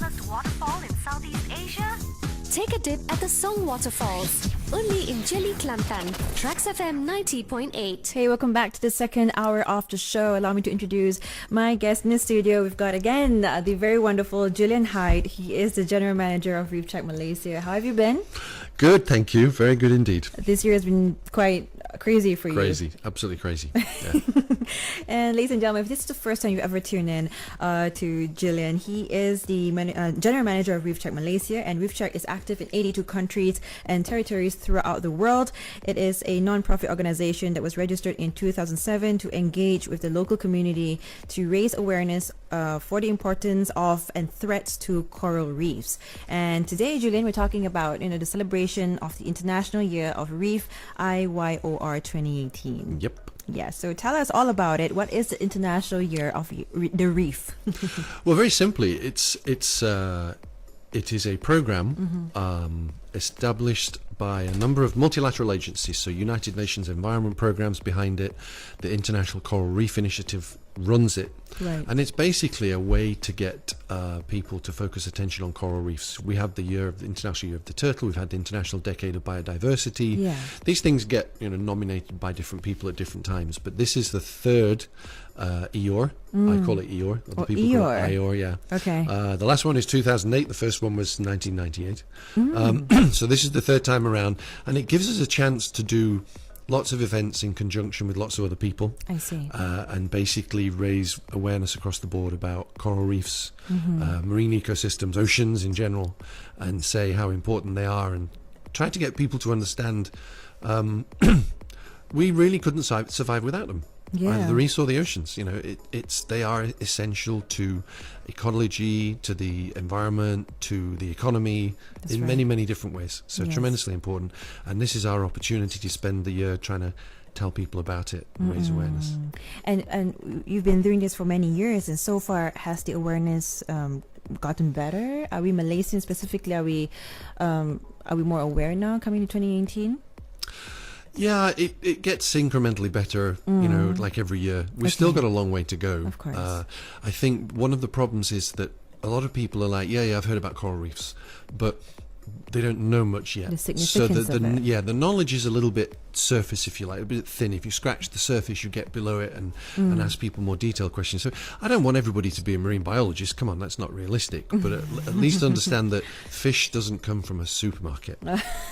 tallest waterfall in Southeast Asia? Take a dip at the Song Waterfalls, only in Jeli, Kelantan. TRAXX FM 90.8. Hey, welcome back to the second hour of the show. Allow me to introduce my guest in the studio. We've got again the very wonderful Julian Hyde. He is the General Manager of Reef Check Malaysia. How have you been? Good, thank you. Very good indeed. This year has been quite crazy for you. Crazy, absolutely crazy. Yeah. And ladies and gentlemen, if this is the first time you've ever tuned in to Julian, he is the General Manager of Reef Check Malaysia, and Reef Check is active in 82 countries and territories throughout the world. It is a non-profit organization that was registered in 2007 to engage with the local community to raise awareness for the importance of and threats to coral reefs. And today, Julian, we're talking about the celebration of the International Year of Reef, IYOR 2018. Yep. Yeah, so tell us all about it. What is the International Year of the Reef? Well, very simply, it is a program established by a number of multilateral agencies. So United Nations Environment Programme's behind it. The International Coral Reef Initiative runs it. Right. And it's basically a way to get people to focus attention on coral reefs. We have the International Year of the Turtle. We've had the International Decade of Biodiversity. Yeah. These things get nominated by different people at different times. But this is the third IYOR. I call it IYOR. Other people call it IYOR, yeah. Okay. The last one is 2008. The first one was 1998. So this is the third time around. And it gives us a chance to do lots of events in conjunction with lots of other people. I see. And basically raise awareness across the board about coral reefs, marine ecosystems, oceans in general, and say how important they are, and try to get people to understand we really couldn't survive without them. Yeah. Either the reefs or the oceans. They are essential to ecology, to the environment, to the economy. That's in many, many different ways. So tremendously important. And this is our opportunity to spend the year trying to tell people about it and raise awareness. And you've been doing this for many years, and so far has the awareness gotten better? Are we Malaysians specifically? Are we more aware now coming to 2018? Yeah, it gets incrementally better, like every year. We've still got a long way to go. Of course. I think one of the problems is that a lot of people are like, yeah, I've heard about coral reefs, but they don't know much yet. The significance of it. Yeah, the knowledge is a little bit surface, if you like, a bit thin. If you scratch the surface, you get below it and ask people more detailed questions. So I don't want everybody to be a marine biologist. Come on, that's not realistic. But at least understand that fish doesn't come from a supermarket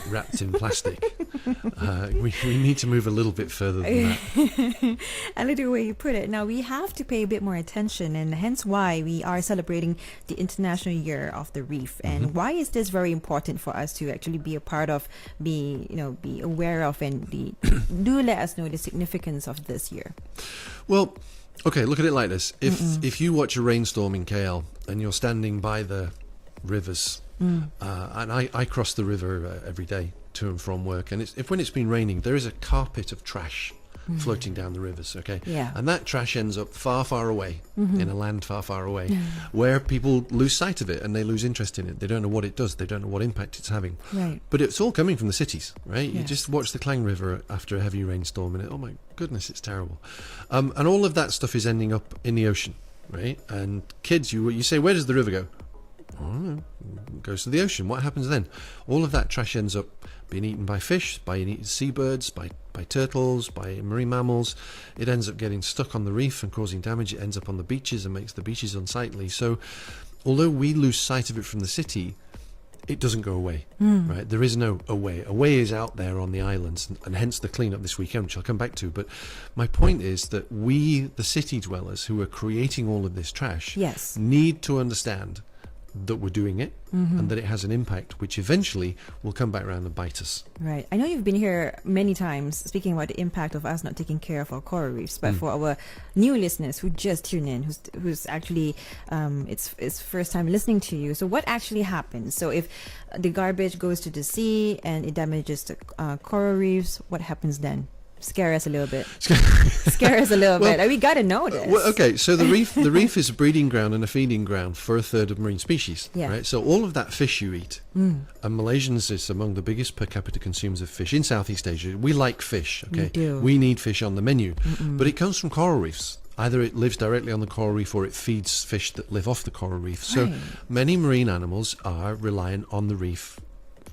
wrapped in plastic. We need to move a little bit further than that. I like the way you put it. Now, we have to pay a bit more attention, and hence why we are celebrating the International Year of the Reef. And why is this very important for us to actually be a part of, be aware of, and do let us know the significance of this year? Well, okay, look at it like this. If you watch a rainstorm in KL and you're standing by the rivers, and I cross the river every day to and from work, and when it's been raining, there is a carpet of trash floating down the rivers, okay? Yeah. And that trash ends up far, far away, in a land far, far away, where people lose sight of it and they lose interest in it. They don't know what it does. They don't know what impact it's having. Right. But it's all coming from the cities, right? Yes. You just watch the Klang River after a heavy rainstorm and oh my goodness, it's terrible. And all of that stuff is ending up in the ocean, right? And kids, you say, where does the river go? I don't know. It goes to the ocean. What happens then? All of that trash ends up being eaten by fish, by seabirds, by turtles, by marine mammals. It ends up getting stuck on the reef and causing damage. It ends up on the beaches and makes the beaches unsightly. So although we lose sight of it from the city, it doesn't go away, right? There is no away. Away is out there on the islands, and hence the cleanup this weekend, which I'll come back to. But my point is that we, the city dwellers who are creating all of this trash, need to understand that we're doing it and that it has an impact which eventually will come back around and bite us. Right. I know you've been here many times speaking about the impact of us not taking care of our coral reefs, but for our new listeners who just tune in, who's actually it's first time listening to you, so what actually happens? So if the garbage goes to the sea and it damages the coral reefs, what happens then? Scare us a little bit. Scare us a little bit. We got to know this. Well, okay, so the reef is a breeding ground and a feeding ground for a third of marine species. Yeah. Right. So all of that fish you eat, and Malaysians is among the biggest per capita consumers of fish in Southeast Asia. We like fish. Okay, we do. We need fish on the menu, but it comes from coral reefs. Either it lives directly on the coral reef or it feeds fish that live off the coral reef. So Right. many marine animals are reliant on the reef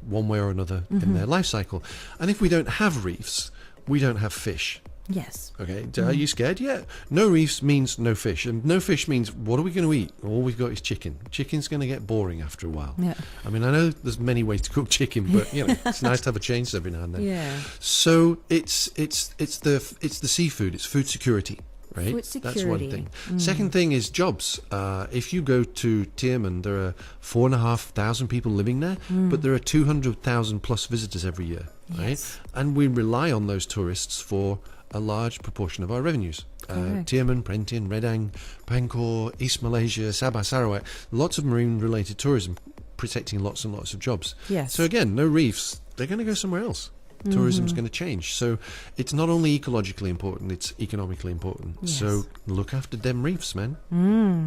one way or another in their life cycle. And if we don't have reefs, we don't have fish. Yes. Okay, are you scared? Yeah. No reefs means no fish, and no fish means what are we going to eat? All we've got is chicken. Chicken's going to get boring after a while. Yeah. I mean, I know there's many ways to cook chicken, but you know, it's nice to have a change every now and then. Yeah. So it's the seafood. It's food security. Right? Food That's one security. thing. Second thing is jobs. If you go to Tierman, there are 4,500 people living there, but there are 200,000 plus visitors every year. Right? Yes. And we rely on those tourists for a large proportion of our revenues. Correct. Tierman, Perhentian, Redang, Pangkor, East Malaysia, Sabah, Sarawak, lots of marine-related tourism, protecting lots and lots of jobs. Yes. So again, no reefs, they're going to go somewhere else. Tourism's going to change. So it's not only ecologically important, it's economically important. Yes. So look after them reefs, man.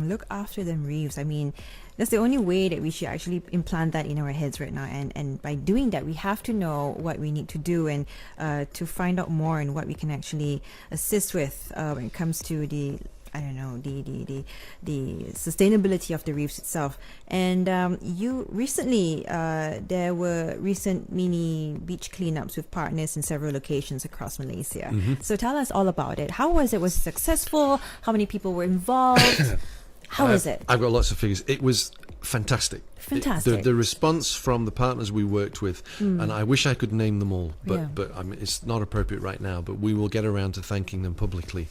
Look after them reefs. I mean, that's the only way that we should actually implant that in our heads right now. And by doing that, we have to know what we need to do and to find out more and what we can actually assist with when it comes to the sustainability of the reefs itself. And you recently, there were recent mini beach cleanups with partners in several locations across Malaysia. So tell us all about it. How was it? Was it successful? How many people were involved? How was it? I've got lots of figures. It was fantastic. Fantastic. The response from the partners we worked with, and I wish I could name them all, but Yeah. but I mean, it's not appropriate right now. But we will get around to thanking them publicly.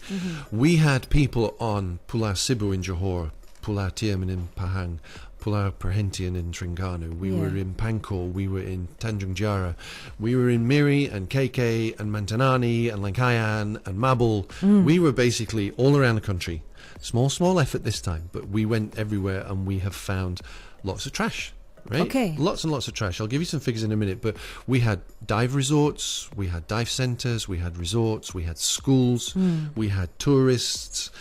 We had people on Pulau Sibu in Johor, Pulau Tierman in Pahang, Pulau Perhentian in Terengganu. We Yeah. were in Pangkor. We were in Tanjung Jara. We were in Miri and KK and Mantanani and Langkayan and Mabul. We were basically all around the country. Small effort this time, but we went everywhere and we have found lots of trash. Right? Okay. Lots and lots of trash. I'll give you some figures in a minute, but we had dive resorts, we had dive centres, we had resorts, we had schools, we had tourists,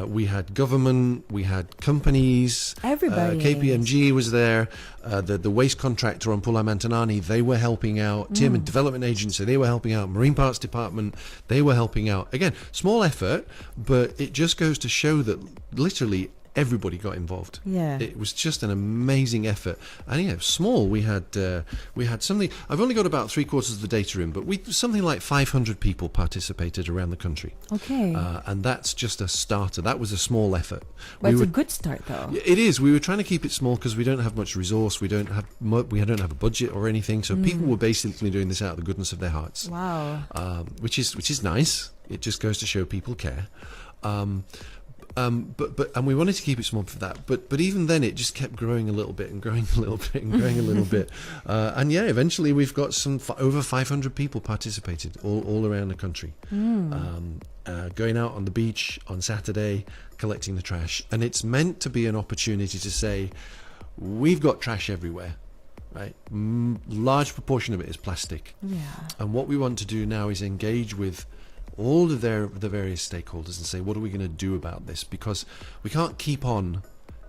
we had government, we had companies. Everybody. KPMG was there. The waste contractor on Pulau Mantanani, they were helping out. Tierman Development Agency, they were helping out. Marine Parks Department, they were helping out. Again, small effort, but it just goes to show that literally everybody got involved. Yeah. It was just an amazing effort. And yeah, small. We had something. I've only got about 3/4 of the data in, but something like 500 people participated around the country. Okay. And that's just a starter. That was a small effort. but it's a good start, though. It is. We were trying to keep it small because we don't have much resource. We don't have a budget or anything. So people were basically doing this out of the goodness of their hearts. Wow. Which is nice. It just goes to show people care. But we wanted to keep it small for that. But even then, it just kept growing a little bit and growing a little bit and growing a little bit. And yeah, eventually we've got over 500 people participated all around the country, going out on the beach on Saturday, collecting the trash. And it's meant to be an opportunity to say, we've got trash everywhere. Right, large proportion of it is plastic. Yeah. And what we want to do now is engage with all of the various stakeholders and say, what are we going to do about this? Because we can't keep on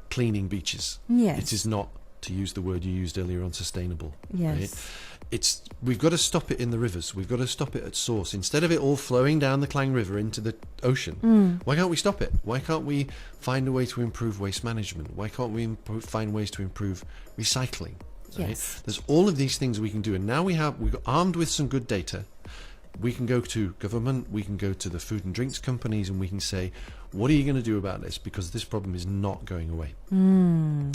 cleaning beaches. Yes. It is not, to use the word you used earlier on, sustainable. Yes. Right? We've got to stop it in the rivers. We've got to stop it at source. Instead of it all flowing down the Klang River into the ocean, why can't we stop it? Why can't we find a way to improve waste management? Why can't we find ways to improve recycling? Right? Yes. There's all of these things we can do, and now we're armed with some good data. We can go to government, we can go to the food and drinks companies, and we can say, what are you going to do about this? Because this problem is not going away.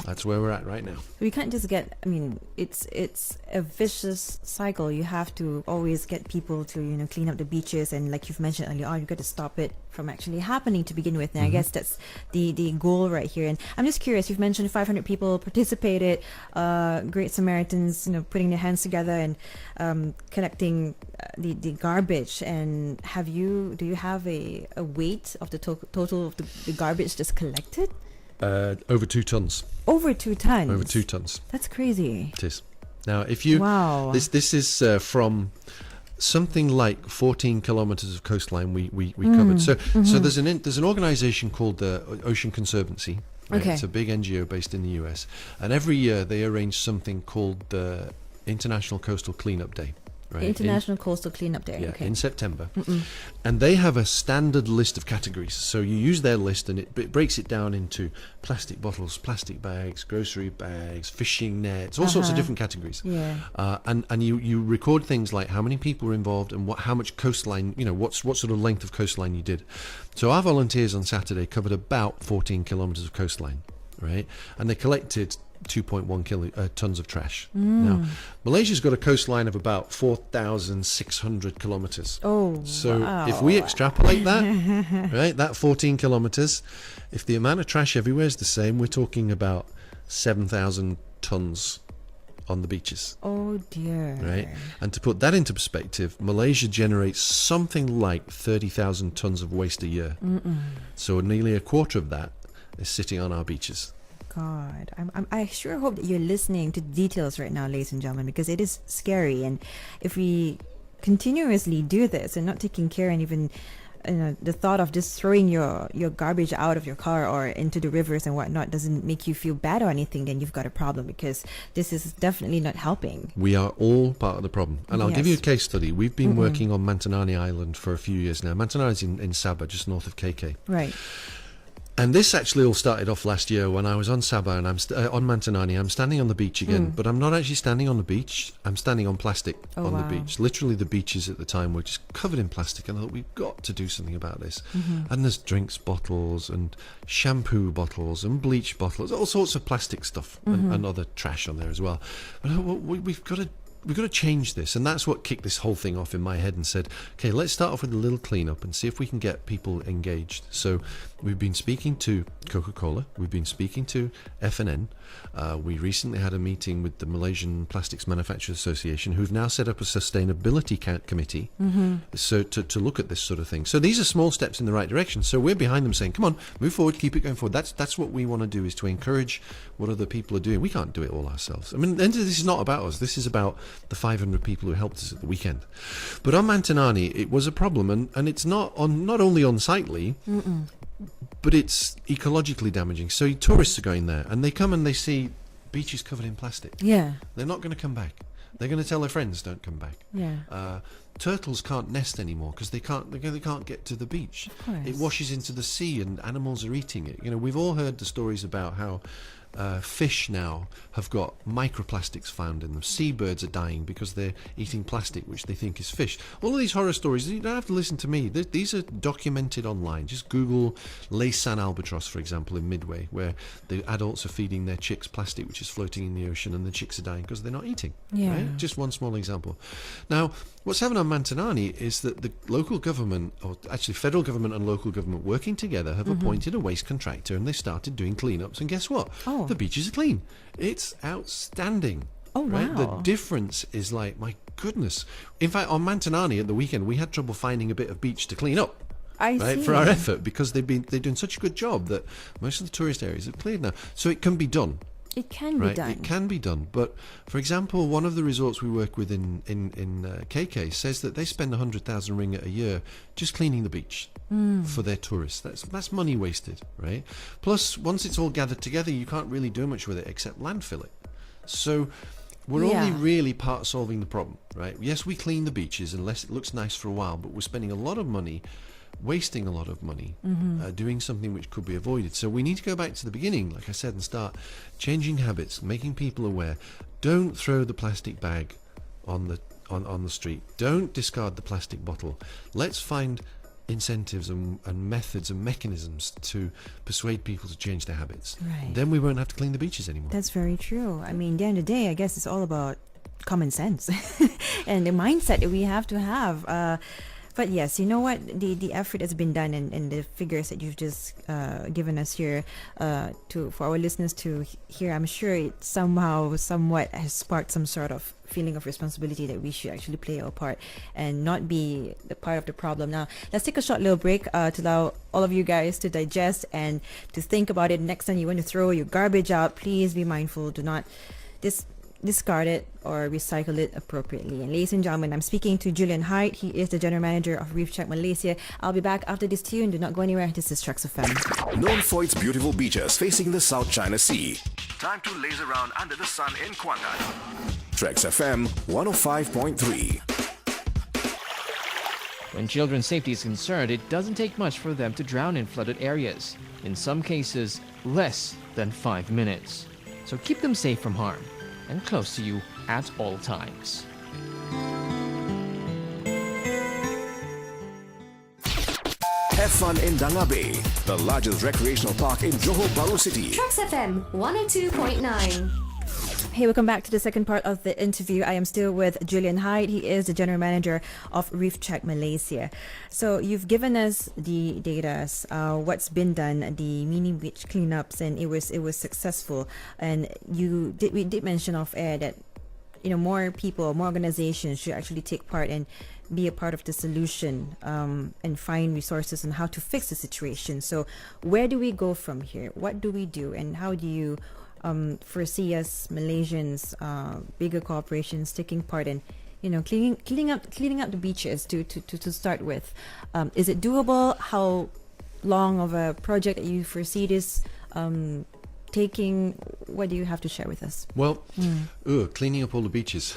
That's where we're at right now. We can't just get, I mean, it's a vicious cycle. You have to always get people to, clean up the beaches. And like you've mentioned earlier on, you've got to stop it from actually happening to begin with. And I guess that's the goal right here. And I'm just curious, you've mentioned 500 people participated, Great Samaritans, putting their hands together and collecting the garbage. And do you have a weight of the total of the garbage just collected? Over 2 tons. Over 2 tons. Over 2 tons. That's crazy. It is. Now, if you Wow. this is from something like 14 kilometers of coastline we covered. So there's an organization called the Ocean Conservancy. Right? Okay. It's a big NGO based in the US, and every year they arrange something called the International Coastal Cleanup Day. right? International Coastal Cleanup Day. Yeah, Okay. in September. And they have a standard list of categories. So you use their list and it breaks it down into plastic bottles, plastic bags, grocery bags, fishing nets, all sorts of different categories. Yeah. And you record things like how many people were involved and how much coastline, what sort of length of coastline you did. So our volunteers on Saturday covered about 14 kilometres of coastline, right? And they collected 2.1 tons of trash. Now, Malaysia's got a coastline of about 4,600 kilometres. Oh, so wow. if we extrapolate that, right, that 14 kilometres, if the amount of trash everywhere is the same, we're talking about 7,000 tons on the beaches. Oh dear. Right, and to put that into perspective, Malaysia generates something like 30,000 tons of waste a year. So nearly a quarter of that is sitting on our beaches. God, I sure hope that you're listening to the details right now, ladies and gentlemen, because it is scary. And if we continuously do this and not taking care, and even the thought of just throwing your garbage out of your car or into the rivers and whatnot doesn't make you feel bad or anything, then you've got a problem, because this is definitely not helping. We are all part of the problem. And I'll give you a case study. We've been working on Mantanani Island for a few years now. Mantanani is in Sabah, just north of KK. Right. And this actually all started off last year when I was on Sabah and I'm on Mantanani. I'm standing on the beach again, but I'm not actually standing on the beach. I'm standing on plastic on the beach. Literally, the beaches at the time were just covered in plastic, and I thought, we've got to do something about this. And there's drinks bottles and shampoo bottles and bleach bottles, all sorts of plastic stuff and other trash on there as well. But I thought, well, we've got to change this, and that's what kicked this whole thing off in my head and said, okay, let's start off with a little cleanup and see if we can get people engaged. So we've been speaking to Coca-Cola, we've been speaking to F&N. We recently had a meeting with the Malaysian Plastics Manufacturers Association, who've now set up a sustainability committee so to look at this sort of thing. So these are small steps in the right direction. So we're behind them saying, come on, move forward, keep it going forward. That's what we want to do, is to encourage what other people are doing. We can't do it all ourselves. I mean, this is not about us. This is about the 500 people who helped us at the weekend. But on Mantanani, it was a problem, and it's not only unsightly, but it's ecologically damaging. So tourists are going there, and they come and they see beaches covered in plastic. Yeah. They're not going to come back. They're going to tell their friends, don't come back. Yeah. Turtles can't nest anymore because they can't get to the beach. Of course. It washes into the sea, and animals are eating it. We've all heard the stories about how fish now have got microplastics found in them. Seabirds are dying because they're eating plastic which they think is fish. All of these horror stories, you don't have to listen to me. These are documented online. Just Google Laysan albatross, for example, in Midway, where the adults are feeding their chicks plastic which is floating in the ocean, and the chicks are dying because they're not eating. Yeah. Right? Just one small example. Now, what's happened on Mantanani is that the local government, or actually federal government and local government working together, have appointed a waste contractor, and they started doing cleanups, and guess what? Oh. The beaches are clean. It's outstanding. Oh, right? wow. The difference is like, my goodness. In fact, on Mantanani at the weekend, we had trouble finding a bit of beach to clean up. I Right, see. for our effort, because they're doing such a good job that most of the tourist areas are cleared now. So it can be done. It can be Right, done. it can be done. But for example, one of the resorts we work with in KK says that they spend 100,000 ringgit a year just cleaning the beach for their tourists. That's money wasted, right? Plus, once it's all gathered together, you can't really do much with it except landfill it. So we're only really part solving the problem, right? Yes, we clean the beaches unless it looks nice for a while, but we're spending a lot of money, wasting a lot of money, doing something which could be avoided. So we need to go back to the beginning, like I said, and start changing habits, making people aware. Don't throw the plastic bag on the street. Don't discard the plastic bottle. Let's find incentives and methods and mechanisms to persuade people to change their habits. Right. Then we won't have to clean the beaches anymore. That's very true. I mean, at the end of the day, I guess it's all about common sense and the mindset that we have to have. But yes, you know what? The effort has been done, and the figures that you've just given us here for our listeners to hear, I'm sure it somewhat has sparked some sort of feeling of responsibility that we should actually play our part and not be the part of the problem. Now, let's take a short little break to allow all of you guys to digest and to think about it. Next time you want to throw your garbage out, please be mindful. Do not discard it or recycle it appropriately. And ladies and gentlemen, I'm speaking to Julian Hyde. He is the General Manager of Reef Check Malaysia. I'll be back after this tune. Do not go anywhere. This is TRAXX FM. Known for its beautiful beaches facing the South China Sea. Time to laze around under the sun in Kuantan. TRAXX FM 105.3. When children's safety is concerned, it doesn't take much for them to drown in flooded areas. In some cases, less than 5 minutes. So keep them safe from harm and close to you at all times. Have fun in Danga Bay, the largest recreational park in Johor Bahru City. TRAXX FM 102.9. Hey, welcome back to the second part of the interview. I am still with Julian Hyde. He is the General Manager of Reef Check Malaysia. So you've given us the data, what's been done, the mini beach cleanups, and it was successful. And we did mention off air that more people, more organizations should actually take part and be a part of the solution and find resources on how to fix the situation. So where do we go from here? What do we do, and how do you foresee us Malaysians, bigger corporations taking part in, cleaning up the beaches to start with? Is it doable? How long of a project that you foresee this taking? What do you have to share with us? Well, cleaning up all the beaches.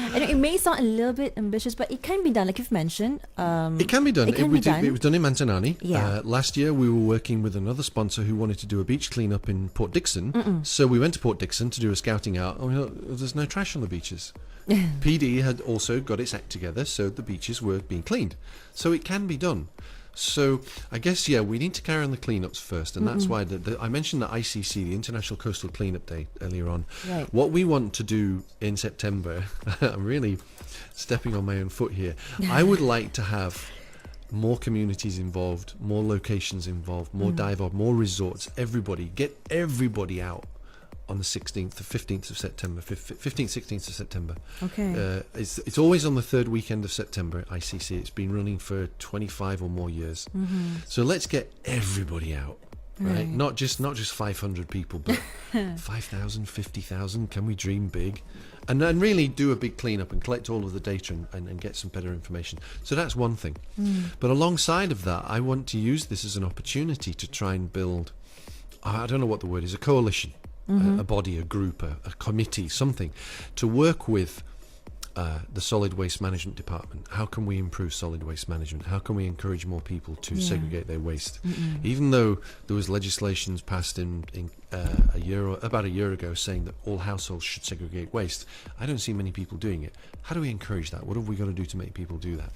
And it may sound a little bit ambitious, but it can be done, like you've mentioned. It can be done. It was done in Mantanani. Yeah. Last year, we were working with another sponsor who wanted to do a beach cleanup in Port Dickson. So we went to Port Dickson to do a scouting out. And we thought, there's no trash on the beaches. PD had also got its act together, so the beaches were being cleaned. So it can be done. So I guess, we need to carry on the cleanups first, and that's why I mentioned the ICC, the International Coastal Cleanup Day, earlier on. Right. What we want to do in September, I'm really stepping on my own foot here. I would like to have more communities involved, more locations involved, more dive off, more resorts, get everybody out on the 15th of September, 15th, 16th of September. Okay. It's always on the third weekend of September at ICC. It's been running for 25 or more years. So let's get everybody out, right? Not just 500 people, but 5,000, 50,000. Can we dream big? And then really do a big cleanup and collect all of the data and get some better information. So that's one thing. But alongside of that, I want to use this as an opportunity to try and build, I don't know what the word is, a coalition. A body, a group, a committee, something to work with the solid waste management department. How can we improve solid waste management? How can we encourage more people to segregate their waste? Even though there was legislations passed in about a year ago saying that all households should segregate waste, I don't see many people doing it. How do we encourage that? What have we got to do to make people do that?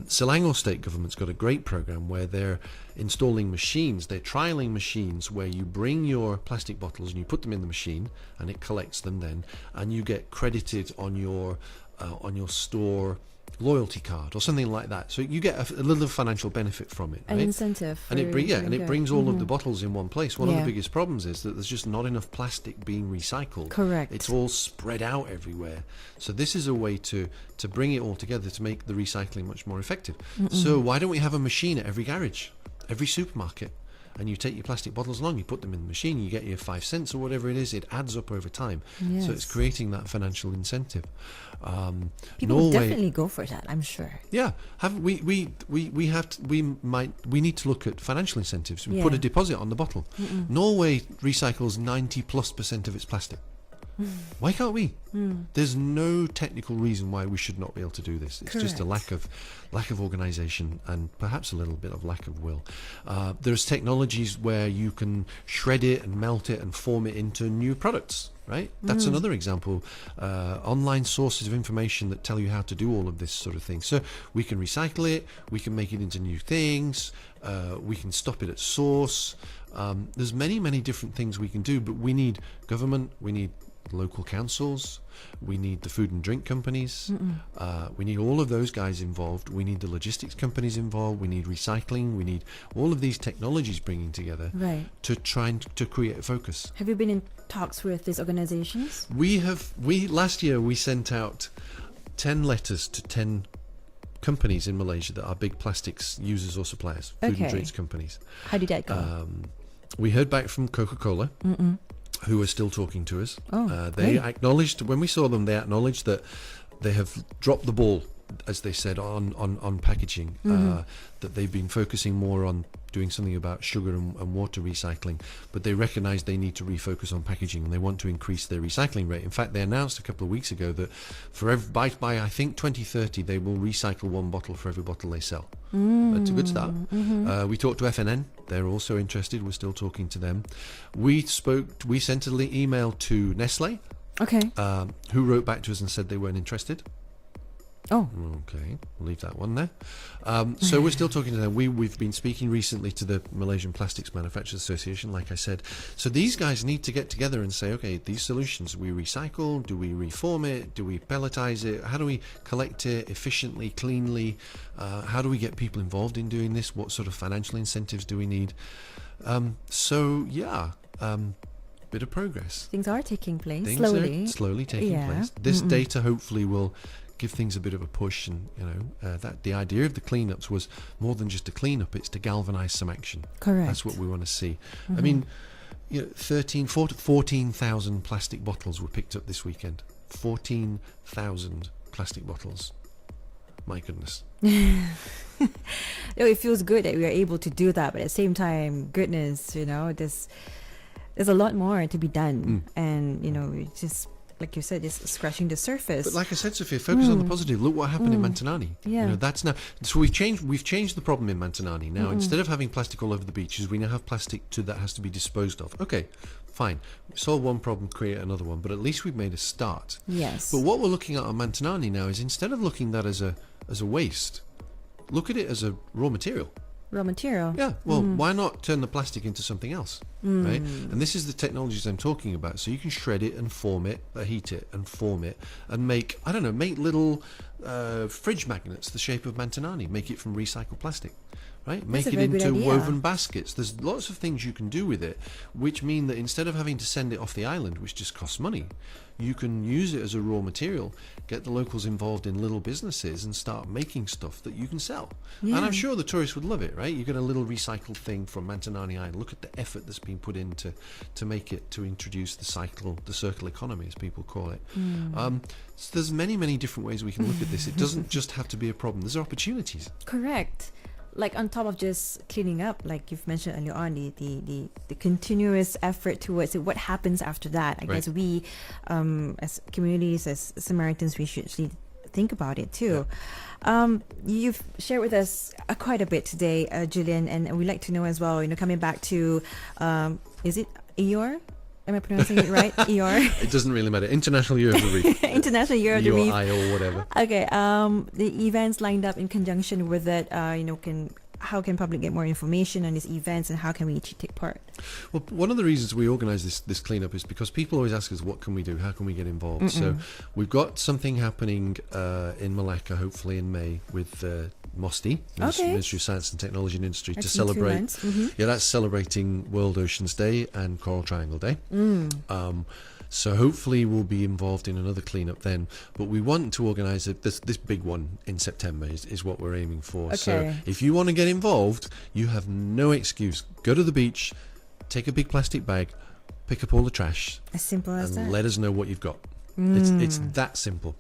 Selangor state government's got a great program where they're installing machines, they're trialing machines where you bring your plastic bottles and you put them in the machine and it collects them then, and you get credited on your store loyalty card or something like that. So you get a little financial benefit from it, right? An incentive. And it brings all of the bottles in one place. One of the biggest problems is that there's just not enough plastic being recycled. Correct. It's all spread out everywhere. So this is a way to bring it all together to make the recycling much more effective. So why don't we have a machine at every garage, every supermarket? And you take your plastic bottles along, you put them in the machine, you get your 5 cents or whatever it is. It adds up over time. Yes. So it's creating that financial incentive. People will definitely go for that, I'm sure. Yeah, we need to look at financial incentives. We put a deposit on the bottle. Norway recycles 90+% of its plastic. Why can't we? There's no technical reason why we should not be able to do this. It's just a lack of organisation and perhaps a little bit of lack of will. There's technologies where you can shred it and melt it and form it into new products, right? That's another example. Online sources of information that tell you how to do all of this sort of thing. So we can recycle it, we can make it into new things, we can stop it at source. There's many different things we can do, but we need government, we need local councils, we need the food and drink companies, we need all of those guys involved, we need the logistics companies involved, we need recycling, we need all of these technologies bringing together to try and to create a focus. Have you been in talks with these organizations? Last year we sent out 10 letters to 10 companies in Malaysia that are big plastics users or suppliers, food and drinks companies. How did that go? We heard back from Coca-Cola, who are still talking to us. They acknowledged, when we saw them, they acknowledged that they have dropped the ball as they said, on packaging, that they've been focusing more on doing something about sugar and water recycling, but they recognise they need to refocus on packaging, and they want to increase their recycling rate. In fact, they announced a couple of weeks ago that by I think 2030 they will recycle 1 bottle for every bottle they sell. That's a good start. We talked to FNN. They're also interested. We're still talking to them. We sent an email to Nestle, Okay. who wrote back to us and said they weren't interested. Oh. Okay, we'll leave that one there. So we're still talking to them. We've been speaking recently to the Malaysian Plastics Manufacturers Association, like I said. So these guys need to get together and say, okay, these solutions, we recycle, do we reform it, do we pelletize it, how do we collect it efficiently, cleanly, how do we get people involved in doing this, what sort of financial incentives do we need? Bit of progress. Things are taking place Things slowly. are slowly taking Yeah. place. This data hopefully will give things a bit of a push, and that the idea of the cleanups was more than just a cleanup, it's to galvanize some action. Correct. That's what we want to see. I mean, 14,000 plastic bottles were picked up this weekend. 14,000 plastic bottles. My goodness. It feels good that we are able to do that, but at the same time, goodness, there's a lot more to be done, and it's just, like you said, just scratching the surface. But like I said, Sophia, focus on the positive. Look what happened in Mantanani. Yeah. That's now. So we've changed the problem in Mantanani. Now, instead of having plastic all over the beaches, we now have plastic that has to be disposed of. Okay, fine. Solve one problem, create another one. But at least we've made a start. Yes. But what we're looking at on Mantanani now is, instead of looking at that as a waste, look at it as a raw material. Raw material. Yeah, well, why not turn the plastic into something else, right? And this is the technologies I'm talking about. So you can shred it and form it, heat it and form it, and make little fridge magnets the shape of Mantanani. Make it from recycled plastic, right? Make a it very good into idea. woven baskets. There's lots of things you can do with it, which mean that instead of having to send it off the island, which just costs money, you can use it as a raw material, get the locals involved in little businesses, and start making stuff that you can sell. Yeah. And I'm sure the tourists would love it, right? You get a little recycled thing from Mantanani Island. Look at the effort that's been put in to make it, to introduce the circle economy, as people call it. So there's many different ways we can look at this. It doesn't just have to be a problem. There's opportunities. Correct. Like, on top of just cleaning up, like you've mentioned earlier on, the continuous effort towards it, what happens after that? I Right. guess we, as communities, as Samaritans, we should actually think about it too. You've shared with us quite a bit today, Julian, and we'd like to know as well, coming back to, is it IYOR? Am I pronouncing it right? IYOR? It doesn't really matter. International Year of the Reef. International Year of the Reef. or whatever. Okay. The events lined up in conjunction with it. How can public get more information on these events, and how can we actually take part? Well, one of the reasons we organise this cleanup is because people always ask us, what can we do? How can we get involved? So we've got something happening in Malacca, hopefully in May, with MOSTI, Ministry of Science and Technology and Industry, to celebrate. Yeah, that's celebrating World Oceans Day and Coral Triangle Day. So hopefully we'll be involved in another cleanup then. But we want to organise this big one in September is what we're aiming for. Okay. So if you want to get involved, you have no excuse. Go to the beach, take a big plastic bag, pick up all the trash, As simple as and that. let us know what you've got. It's that simple.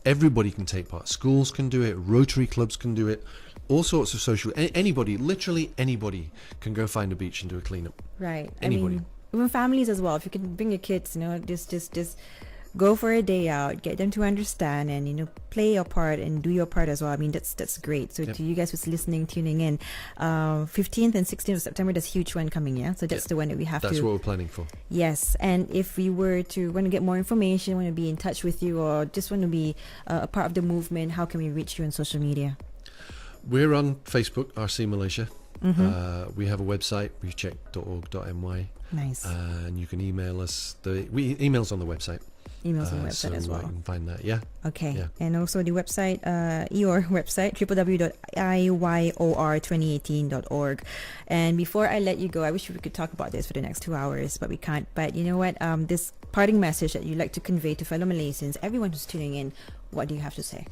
Everybody can take part. Schools can do it. Rotary clubs can do it. All sorts of social. Anybody, literally anybody, can go find a beach and do a cleanup. Right. Anybody. I mean, even families as well. If you can bring your kids, just go for a day out, get them to understand, and play your part and do your part as well. I mean, that's great. So to you guys who's listening, tuning in, 15th and 16th of September, there's a huge one coming. Yeah, so that's the one that we have. That's what we're planning for. Yes, and if we were to want to get more information, want to be in touch with you, or just want to be a part of the movement, how can we reach you on social media? We're on Facebook, RC Malaysia. We have a website, reefcheck.org.my. Nice. And you can email us. Email's on the website. Emails on the website so as well. You can find that, yeah. Okay. Yeah. And also the website, IYOR website, www.IYOR2018.org. And before I let you go, I wish we could talk about this for the next 2 hours, but we can't. But you know what? This parting message that you'd like to convey to fellow Malaysians, everyone who's tuning in, what do you have to say?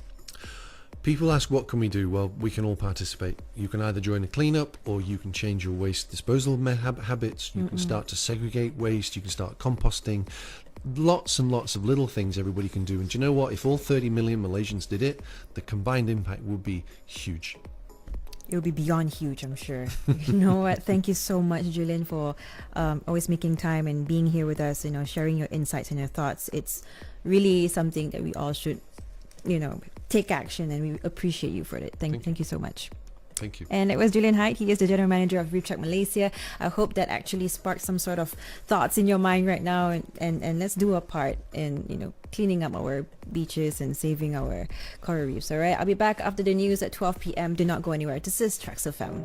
People ask, what can we do? Well, we can all participate. You can either join a cleanup, or you can change your waste disposal habits. You can start to segregate waste. You can start composting. lots and lots of little things everybody can do. And do you know what? If all 30 million Malaysians did it, the combined impact would be huge. It will be beyond huge, I'm sure. You know what? Thank you so much, Julian, for always making time and being here with us, sharing your insights and your thoughts. It's really something that we all should, take action, and we appreciate you for it. Thank you so much. Thank you. And it was Julian Hyde. He is the General Manager of Reef Check Malaysia. I hope that actually sparked some sort of thoughts in your mind right now, and let's do our part in, cleaning up our beaches and saving our coral reefs. All right, I'll be back after the news at 12 p.m. Do not go anywhere. This is TRAXX FM.